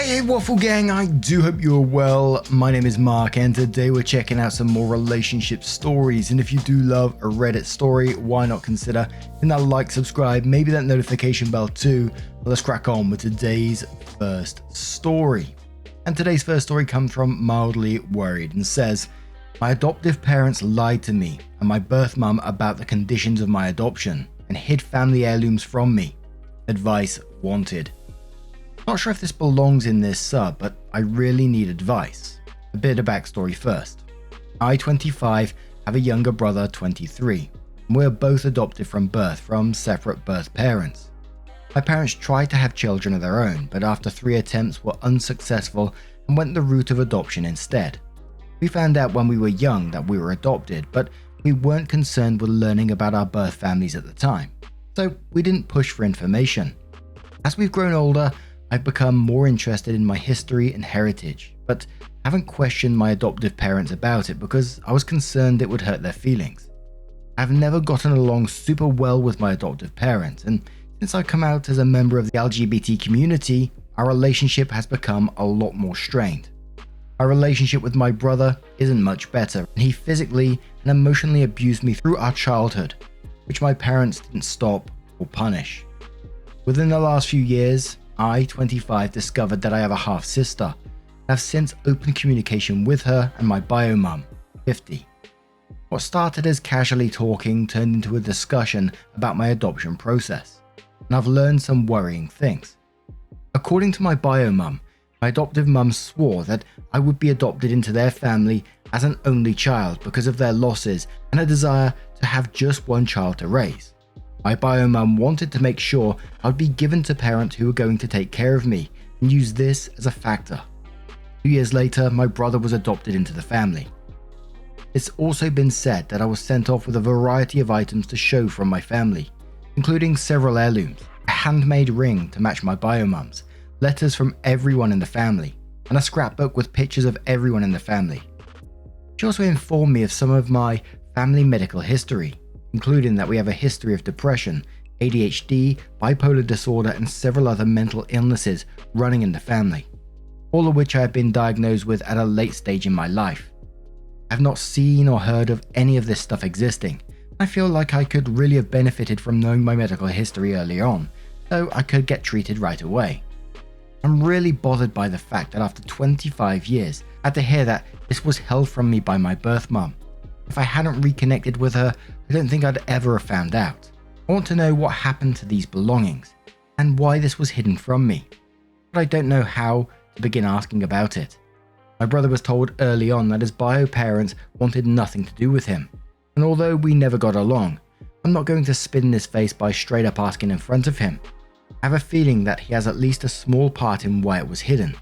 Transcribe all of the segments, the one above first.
Hey Waffle Gang, I do hope you're well. My name is Mark and today we're checking out some more relationship stories, and if you do love a Reddit story, why not consider hitting that like, subscribe, maybe that notification bell too. Let's crack on with today's first story. And today's first story comes from Mildly Worried and says, my adoptive parents lied to me and my birth mum about the conditions of my adoption and hid family heirlooms from me. Advice wanted. Not sure if this belongs in this sub, but I really need advice. A bit of backstory first. I, 25, have a younger brother, 23, and we're both adopted from birth from separate birth parents. My parents tried to have children of their own, but after 3 attempts were unsuccessful and went the route of adoption instead. We found out when we were young that we were adopted, but we weren't concerned with learning about our birth families at the time, so we didn't push for information. As we've grown older, I've become more interested in my history and heritage, but haven't questioned my adoptive parents about it because I was concerned it would hurt their feelings. I've never gotten along super well with my adoptive parents, and since I come out as a member of the LGBT community, our relationship has become a lot more strained. Our relationship with my brother isn't much better, and he physically and emotionally abused me through our childhood, which my parents didn't stop or punish. Within the last few years, I, 25, discovered that I have a half-sister and have since opened communication with her and my bio mum, 50. What started as casually talking turned into a discussion about my adoption process, and I've learned some worrying things. According to my bio mum, my adoptive mum swore that I would be adopted into their family as an only child because of their losses and a desire to have just one child to raise. My bio mum wanted to make sure I would be given to parents who were going to take care of me and use this as a factor. 2 years later, my brother was adopted into the family. It's also been said that I was sent off with a variety of items to show from my family, including several heirlooms, a handmade ring to match my bio mum's, letters from everyone in the family, and a scrapbook with pictures of everyone in the family. She also informed me of some of my family medical history, including that we have a history of depression, ADHD, bipolar disorder, and several other mental illnesses running in the family, all of which I have been diagnosed with at a late stage in my life. I have not seen or heard of any of this stuff existing. I feel like I could really have benefited from knowing my medical history early on, so I could get treated right away. I'm really bothered by the fact that after 25 years, I had to hear that this was held from me by my birth mum. If I hadn't reconnected with her, I don't think I'd ever have found out. I want to know what happened to these belongings, and why this was hidden from me. But I don't know how to begin asking about it. My brother was told early on that his bio parents wanted nothing to do with him, and although we never got along, I'm not going to spit in his face by straight up asking in front of him. I have a feeling that he has at least a small part in why it was hidden.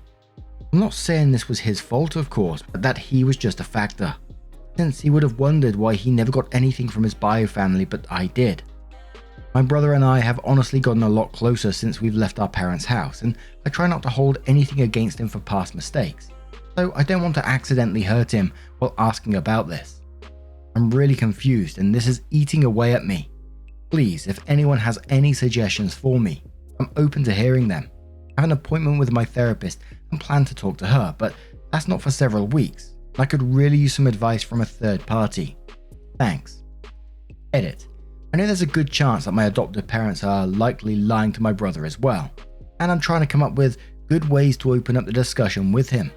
I'm not saying this was his fault, of course, but that he was just a factor, since he would have wondered why he never got anything from his bio family, but I did. My brother and I have honestly gotten a lot closer since we've left our parents' house, and I try not to hold anything against him for past mistakes, so I don't want to accidentally hurt him while asking about this. I'm really confused and this is eating away at me. Please, if anyone has any suggestions for me, I'm open to hearing them. I have an appointment with my therapist and plan to talk to her, but that's not for several weeks. I could really use some advice from a third party. Thanks. Edit. I know there's a good chance that my adoptive parents are likely lying to my brother as well, and I'm trying to come up with good ways to open up the discussion with him.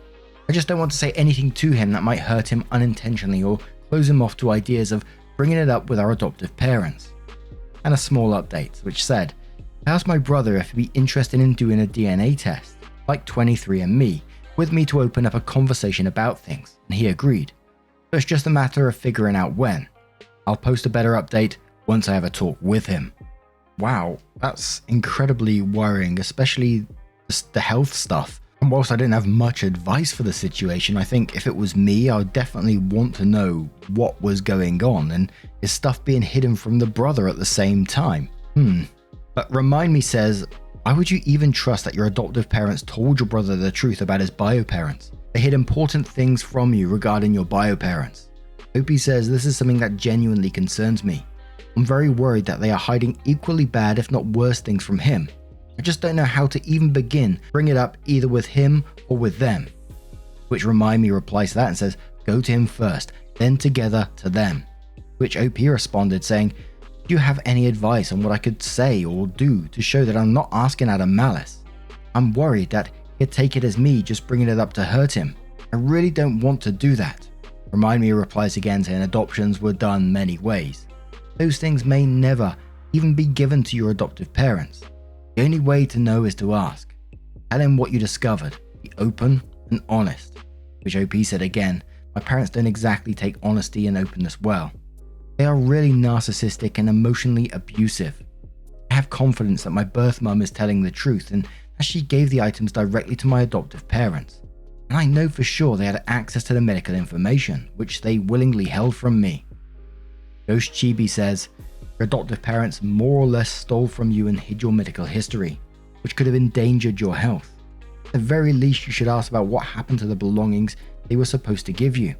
I just don't want to say anything to him that might hurt him unintentionally or close him off to ideas of bringing it up with our adoptive parents. And a small update, which said, I asked my brother if he'd be interested in doing a DNA test, like 23andMe, with me to open up a conversation about things, and he agreed. So it's just a matter of figuring out when. I'll post a better update once I have a talk with him. Wow, that's incredibly worrying, especially just the health stuff. And whilst I didn't have much advice for the situation, I think if it was me, I would definitely want to know what was going on, and is stuff being hidden from the brother at the same time? But Remind Me says, why would you even trust that your adoptive parents told your brother the truth about his bio parents? They hid important things from you regarding your bio parents. Opie says, this is something that genuinely concerns me. I'm very worried that they are hiding equally bad if not worse things from him. I just don't know how to even begin bring it up either with him or with them. Which Remind Me replies to that and says, go to him first, then together to them. Which OP responded saying, do you have any advice on what I could say or do to show that I'm not asking out of malice? I'm worried that he'd take it as me just bringing it up to hurt him. I really don't want to do that. Remind Me replies again saying adoptions were done many ways. Those things may never even be given to your adoptive parents. The only way to know is to ask. Tell him what you discovered. Be open and honest. Which OP said again, my parents don't exactly take honesty and openness well. They are really narcissistic and emotionally abusive. I have confidence that my birth mum is telling the truth and that she gave the items directly to my adoptive parents. And I know for sure they had access to the medical information, which they willingly held from me. Ghost Chibi says, your adoptive parents more or less stole from you and hid your medical history, which could have endangered your health. At the very least, you should ask about what happened to the belongings they were supposed to give you,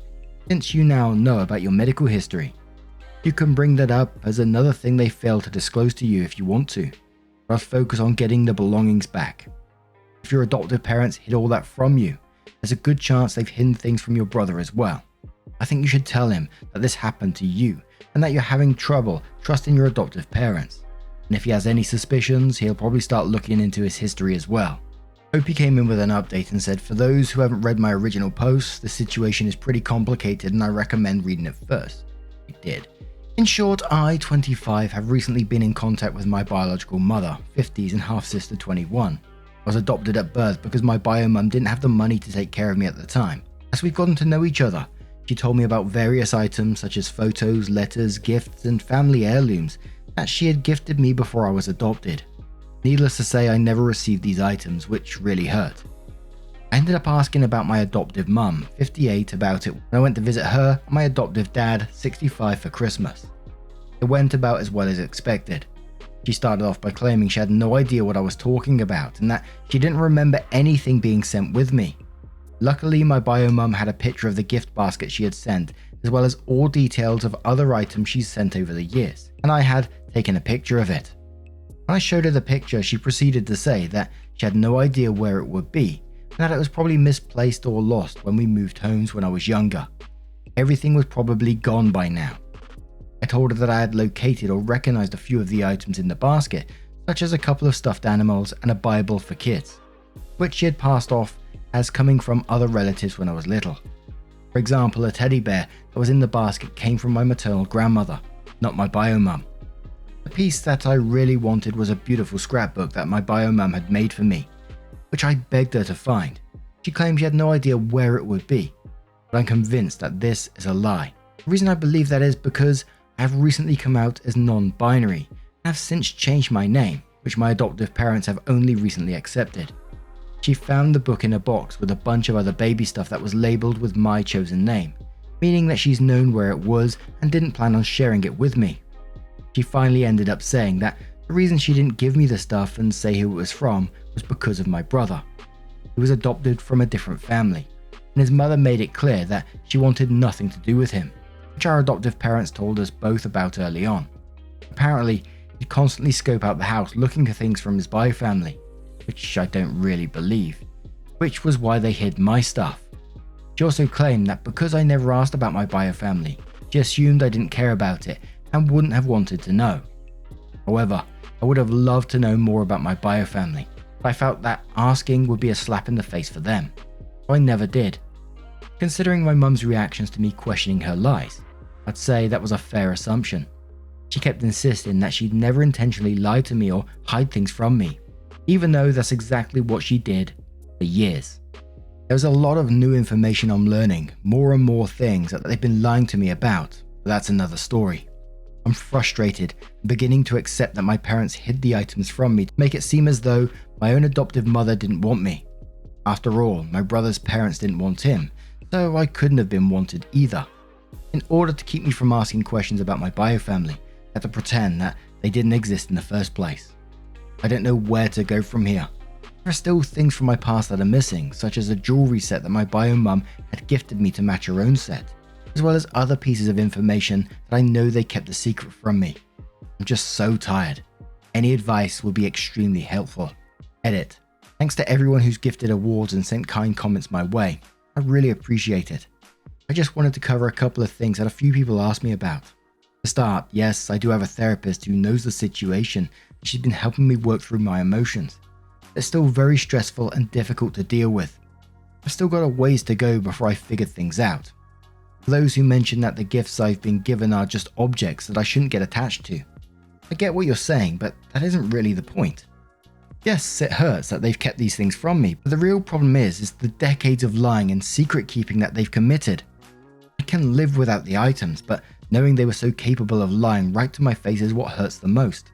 since you now know about your medical history. You can bring that up as another thing they failed to disclose to you if you want to, but I'll focus on getting the belongings back. If your adoptive parents hid all that from you, there's a good chance they've hidden things from your brother as well. I think you should tell him that this happened to you and that you're having trouble trusting your adoptive parents. And if he has any suspicions, he'll probably start looking into his history as well. Opie came in with an update and said, for those who haven't read my original post, the situation is pretty complicated and I recommend reading it first. I did. In short, I, 25, have recently been in contact with my biological mother, 50s and half-sister 21. I was adopted at birth because my bio mum didn't have the money to take care of me at the time. As we've gotten to know each other, she told me about various items such as photos, letters, gifts, and family heirlooms that she had gifted me before I was adopted. Needless to say, I never received these items, which really hurt. I ended up asking about my adoptive mum, 58, about it when I went to visit her and my adoptive dad, 65, for Christmas. It went about as well as expected. She started off by claiming she had no idea what I was talking about and that she didn't remember anything being sent with me. Luckily, my bio mum had a picture of the gift basket she had sent, as well as all details of other items she's sent over the years, and I had taken a picture of it. When I showed her the picture, she proceeded to say that she had no idea where it would be, and that it was probably misplaced or lost when we moved homes when I was younger. Everything was probably gone by now. I told her that I had located or recognized a few of the items in the basket, such as a couple of stuffed animals and a Bible for kids, which she had passed off as coming from other relatives when I was little. For example, a teddy bear that was in the basket came from my maternal grandmother, not my bio mum. The piece that I really wanted was a beautiful scrapbook that my bio mum had made for me, which I begged her to find. She claimed she had no idea where it would be, but I'm convinced that this is a lie. The reason I believe that is because I have recently come out as non-binary and have since changed my name, which my adoptive parents have only recently accepted. She found the book in a box with a bunch of other baby stuff that was labeled with my chosen name, meaning that she's known where it was and didn't plan on sharing it with me. She finally ended up saying that the reason she didn't give me the stuff and say who it was from was because of my brother. He was adopted from a different family, and his mother made it clear that she wanted nothing to do with him, which our adoptive parents told us both about early on. Apparently, he'd constantly scope out the house looking for things from his bio family, which I don't really believe, which was why they hid my stuff. She also claimed that because I never asked about my bio family, she assumed I didn't care about it and wouldn't have wanted to know. However, I would have loved to know more about my bio family, but I felt that asking would be a slap in the face for them, so I never did. Considering my mum's reactions to me questioning her lies, I'd say that was a fair assumption. She kept insisting that she'd never intentionally lie to me or hide things from me, even though that's exactly what she did for years. There's a lot of new information I'm learning, more and more things that they've been lying to me about, but that's another story. I'm frustrated and beginning to accept that my parents hid the items from me to make it seem as though my own adoptive mother didn't want me. After all, my brother's parents didn't want him, so I couldn't have been wanted either. In order to keep me from asking questions about my bio family, I had to pretend that they didn't exist in the first place. I don't know where to go from here. There are still things from my past that are missing, such as a jewelry set that my bio mum had gifted me to match her own set, as well as other pieces of information that I know they kept a secret from me. I'm just so tired. Any advice would be extremely helpful. Edit. Thanks to everyone who's gifted awards and sent kind comments my way. I really appreciate it. I just wanted to cover a couple of things that a few people asked me about. To start, yes, I do have a therapist who knows the situation. She's been helping me work through my emotions. It's still very stressful and difficult to deal with. I've still got a ways to go before I figure things out. For those who mention that the gifts I've been given are just objects that I shouldn't get attached to, I get what you're saying, but that isn't really the point. Yes, it hurts that they've kept these things from me, but the real problem is the decades of lying and secret keeping that they've committed. I can live without the items, but knowing they were so capable of lying right to my face is what hurts the most.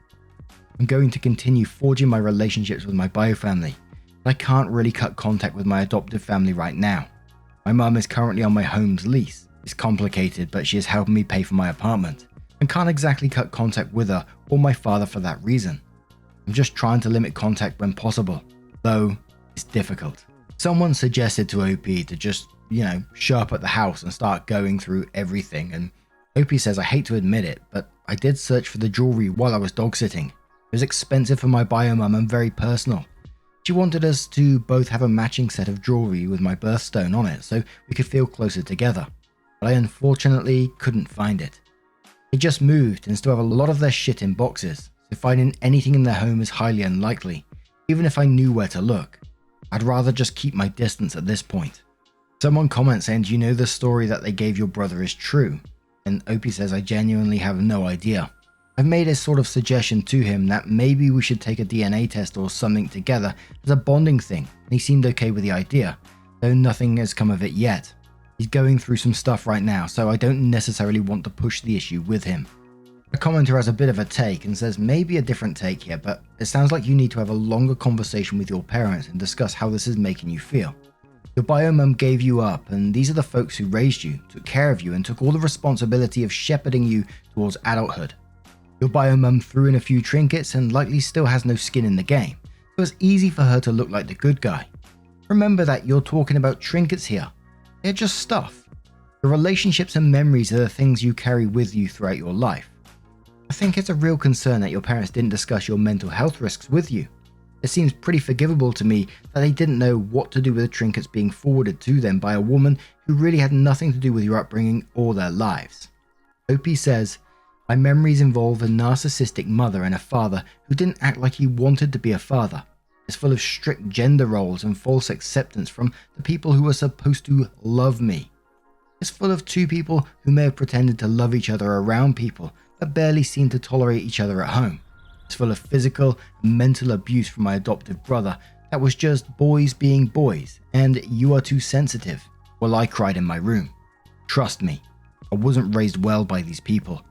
I'm going to continue forging my relationships with my bio family, but I can't really cut contact with my adoptive family right now. My mum is currently on my home's lease. It's complicated, but she is helping me pay for my apartment, and can't exactly cut contact with her or my father for that reason. I'm just trying to limit contact when possible, though it's difficult. Someone suggested to OP to just, show up at the house and start going through everything, and OP says I hate to admit it, but I did search for the jewelry while I was dog sitting. It was expensive for my bio mum and very personal. She wanted us to both have a matching set of jewelry with my birthstone on it so we could feel closer together, but I unfortunately couldn't find it. They just moved and still have a lot of their shit in boxes, so finding anything in their home is highly unlikely, even if I knew where to look. I'd rather just keep my distance at this point. Someone comments saying, do you know the story that they gave your brother is true? And Opie says, I genuinely have no idea. I've made a sort of suggestion to him that maybe we should take a DNA test or something together as a bonding thing, and he seemed okay with the idea, though nothing has come of it yet. He's going through some stuff right now, so I don't necessarily want to push the issue with him. A commenter has a bit of a take and says maybe a different take here, but it sounds like you need to have a longer conversation with your parents and discuss how this is making you feel. Your bio mum gave you up, and these are the folks who raised you, took care of you, and took all the responsibility of shepherding you towards adulthood. Your bio mum threw in a few trinkets and likely still has no skin in the game, so it's easy for her to look like the good guy. Remember that you're talking about trinkets here. They're just stuff. The relationships and memories are the things you carry with you throughout your life. I think it's a real concern that your parents didn't discuss your mental health risks with you. It seems pretty forgivable to me that they didn't know what to do with the trinkets being forwarded to them by a woman who really had nothing to do with your upbringing or their lives. Opie says, my memories involve a narcissistic mother and a father who didn't act like he wanted to be a father. It's full of strict gender roles and false acceptance from the people who are supposed to love me. It's full of two people who may have pretended to love each other around people, but barely seem to tolerate each other at home. It's full of physical and mental abuse from my adoptive brother that was just boys being boys, and you are too sensitive. Well, I cried in my room. Trust me, I wasn't raised well by these people.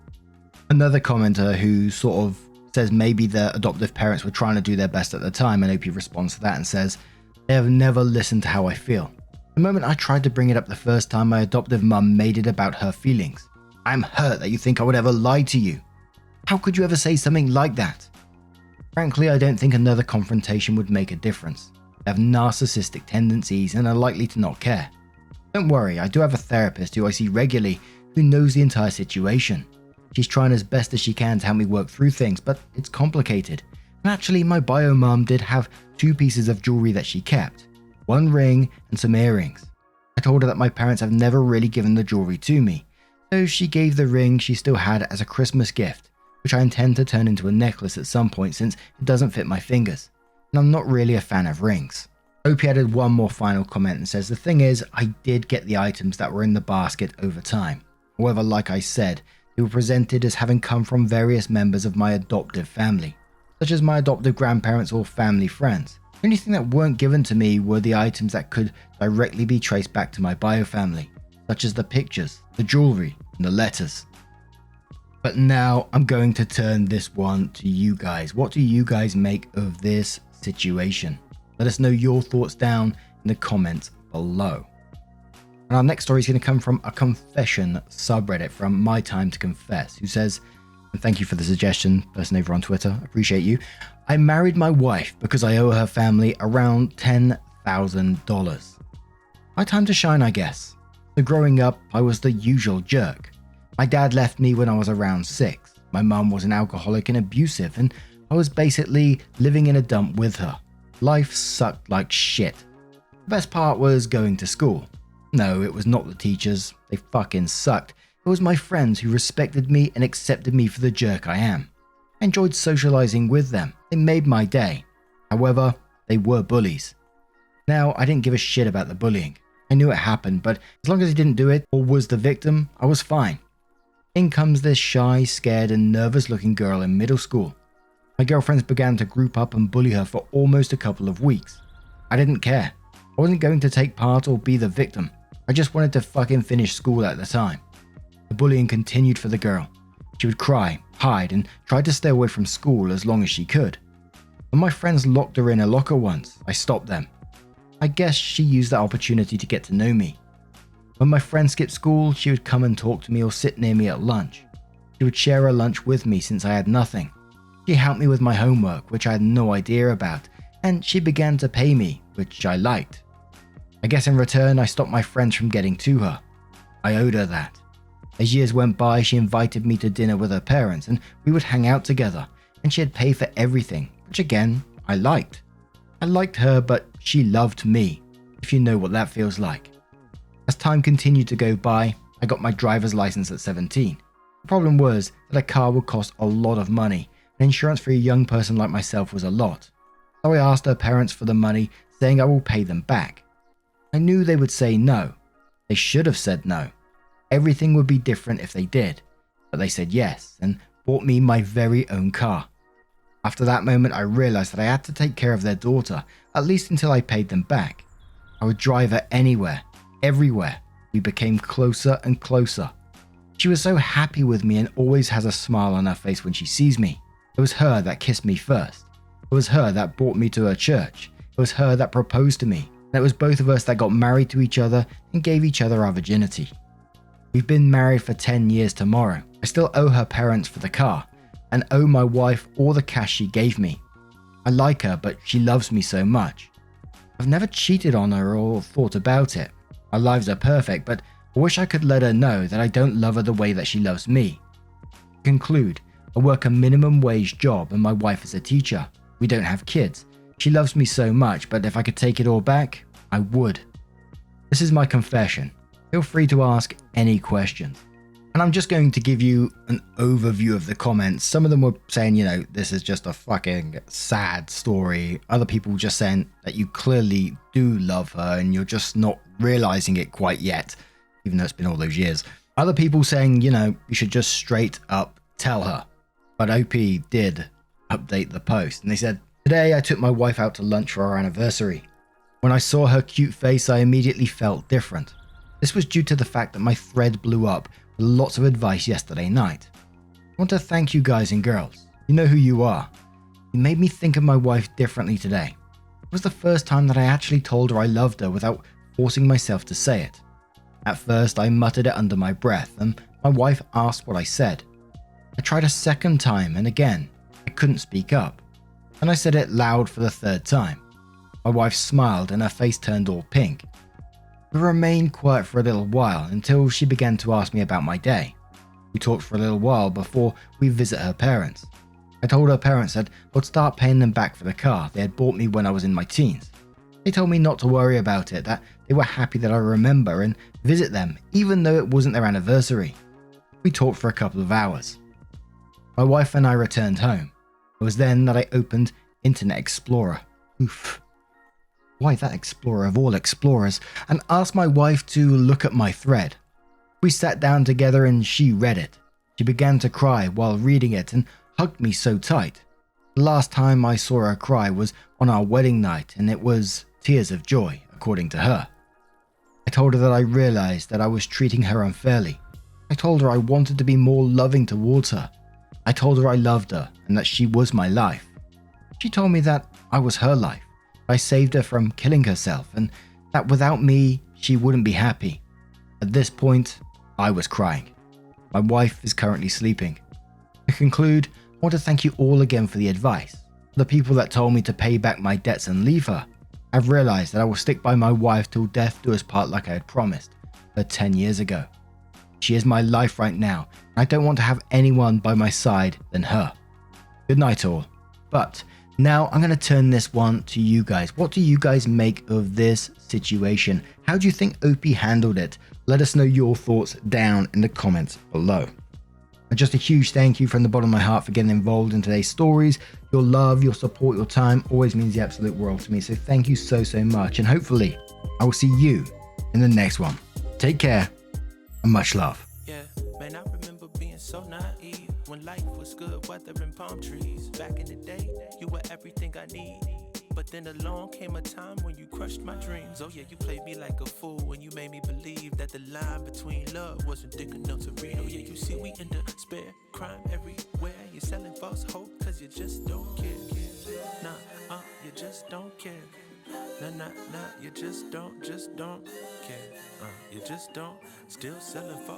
Another commenter who sort of says maybe their adoptive parents were trying to do their best at the time, and OP responds to that and says, they have never listened to how I feel. The moment I tried to bring it up the first time, my adoptive mum made it about her feelings. I'm hurt that you think I would ever lie to you. How could you ever say something like that? Frankly, I don't think another confrontation would make a difference. They have narcissistic tendencies and are likely to not care. Don't worry, I do have a therapist who I see regularly who knows the entire situation. She's trying as best as she can to help me work through things, but it's complicated. And actually, my bio mum did have 2 pieces of jewelry that she kept. 1 ring and some earrings. I told her that my parents have never really given the jewelry to me, so she gave the ring she still had as a Christmas gift, which I intend to turn into a necklace at some point since it doesn't fit my fingers, and I'm not really a fan of rings. Opie added one more final comment and says, the thing is, I did get the items that were in the basket over time. However, like I said, they were presented as having come from various members of my adoptive family, such as my adoptive grandparents or family friends. The only thing that weren't given to me were the items that could directly be traced back to my bio family, such as the pictures, the jewelry, and the letters. But now I'm going to turn this one to you guys. What do you guys make of this situation? Let us know your thoughts down in the comments below. And our next story is going to come from a confession subreddit from mytimetoconfess, who says, and thank you for the suggestion, person over on Twitter, appreciate you. I married my wife because I owe her family around $10,000. My time to shine, I guess. So growing up, I was the usual jerk. My dad left me when I was around 6. My mum was an alcoholic and abusive, and I was basically living in a dump with her. Life sucked like shit. The best part was going to school. No, it was not the teachers. They fucking sucked. It was my friends who respected me and accepted me for the jerk I am. I enjoyed socializing with them. They made my day. However, they were bullies. Now, I didn't give a shit about the bullying. I knew it happened, but as long as I didn't do it or was the victim, I was fine. In comes this shy, scared, and nervous-looking girl in middle school. My girlfriends began to group up and bully her for almost a couple of weeks. I didn't care. I wasn't going to take part or be the victim. I just wanted to fucking finish school at the time. The bullying continued for the girl. She would cry, hide, and try to stay away from school as long as she could. When my friends locked her in a locker once, I stopped them. I guess she used that opportunity to get to know me. When my friend skipped school, she would come and talk to me or sit near me at lunch. She would share her lunch with me since I had nothing. She helped me with my homework, which I had no idea about, and she began to pay me, which I liked. I guess in return, I stopped my friends from getting to her. I owed her that. As years went by, she invited me to dinner with her parents, and we would hang out together, and she'd pay for everything, which again, I liked. I liked her, but she loved me, if you know what that feels like. As time continued to go by, I got my driver's license at 17. The problem was that a car would cost a lot of money, and insurance for a young person like myself was a lot. So I asked her parents for the money, saying I will pay them back. I knew they would say no. They should have said no. Everything would be different if they did, but they said yes and bought me my very own car. After that moment, I realized that I had to take care of their daughter, at least until I paid them back. I would drive her anywhere, everywhere. We became closer and closer. She was so happy with me and always has a smile on her face when she sees me. It was her that kissed me first. It was her that brought me to her church. It was her that proposed to me. And it was both of us that got married to each other and gave each other our virginity. We've been married for 10 years tomorrow. I still owe her parents for the car and owe my wife all the cash she gave me. I like her, but she loves me so much. I've never cheated on her or thought about it. Our lives are perfect, but I wish I could let her know that I don't love her the way that she loves me. To conclude, I work a minimum wage job and my wife is a teacher. We don't have kids. She loves me so much, but if I could take it all back, I would. This is my confession. Feel free to ask any questions. And I'm just going to give you an overview of the comments. Some of them were saying, this is just a fucking sad story. Other people just saying that you clearly do love her and you're just not realizing it quite yet, even though it's been all those years. Other people saying, you should just straight up tell her. But OP did update the post and they said, "Today I took my wife out to lunch for our anniversary. When I saw her cute face, I immediately felt different. This was due to the fact that my thread blew up with lots of advice yesterday night. I want to thank you guys and girls. You know who you are. You made me think of my wife differently today. It was the first time that I actually told her I loved her without forcing myself to say it. At first, I muttered it under my breath, and my wife asked what I said. I tried a second time, and again, I couldn't speak up. And I said it loud for the third time. My wife smiled, and her face turned all pink. We remained quiet for a little while until she began to ask me about my day. We talked for a little while before we visit her parents. I told her parents that I would start paying them back for the car they had bought me when I was in my teens. They told me not to worry about it, that they were happy that I remember and visit them even though it wasn't their anniversary. We talked for a couple of hours. My wife and I returned home. It was then that I opened Internet Explorer. Oof. Why that Explorer of all explorers? And asked my wife to look at my thread. We sat down together and she read it. She began to cry while reading it and hugged me so tight. The last time I saw her cry was on our wedding night and it was tears of joy, according to her. I told her that I realized that I was treating her unfairly. I told her I wanted to be more loving towards her. I told her I loved her and that she was my life. She told me that I was her life. I saved her from killing herself and that without me, she wouldn't be happy. At this point, I was crying. My wife is currently sleeping. To conclude, I want to thank you all again for the advice. The people that told me to pay back my debts and leave her. I've realized that I will stick by my wife till death do us part like I had promised her 10 years ago. She is my life right now, and I don't want to have anyone by my side than her. Good night all. But Now, I'm going to turn this one to you guys. What do you guys make of this situation? How do you think Opie handled it? Let us know your thoughts down in the comments below. And just a huge thank you from the bottom of my heart for getting involved in today's stories. Your love, your support, your time always means the absolute world to me. So thank you so much. And hopefully I will see you in the next one. Take care and much love. Yeah, man, I remember being so naive when life was good, weather and palm trees. Back in the day, you were everything I need. But then along came a time when you crushed my dreams. Oh yeah, you played me like a fool when you made me believe that the line between love wasn't thick enough to read. Oh yeah, you see we in despair, crime everywhere. You're selling false hope cause you just don't care. Nah, you just don't care. Nah, you just don't care. You just don't, still selling false